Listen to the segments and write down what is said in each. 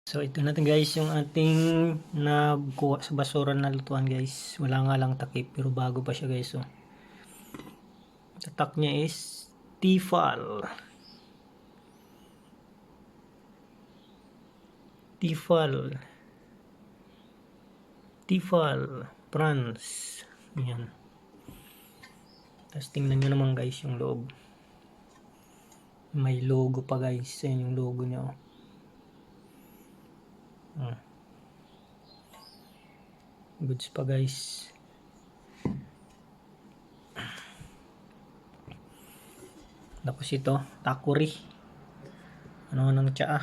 So ito natin guys yung ating nakuha sa basura na lutuan guys. Wala nga lang takip pero bago pa siya guys. So, tatak niya is Tifal. Tifal France. Yan. Tapos tingnan nyo naman guys yung loob. May logo pa guys. Yan yung logo niya. Goods pa guys. Tapos ito, takuri. Ano ng tsaa.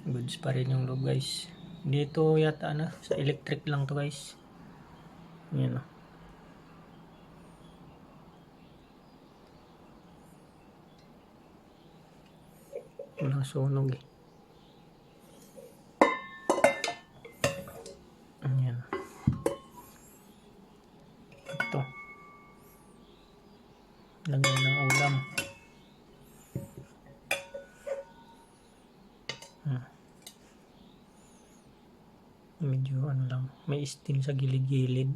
Goods pa rin yung loob guys. Dito yata sa electric lang to guys. Yan o. Walang sunog eh. Ayan. Ito. Lagay ng ulam. Medyo lang. May steam sa gilid-gilid.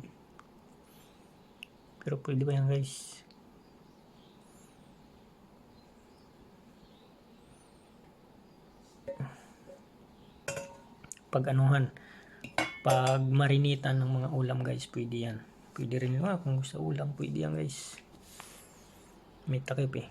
Pero pwede ba yan guys? Pag marinitan ng mga ulam guys, pwede yan. Pwede rin kung gusto ulam, pwede yan guys. May takip eh.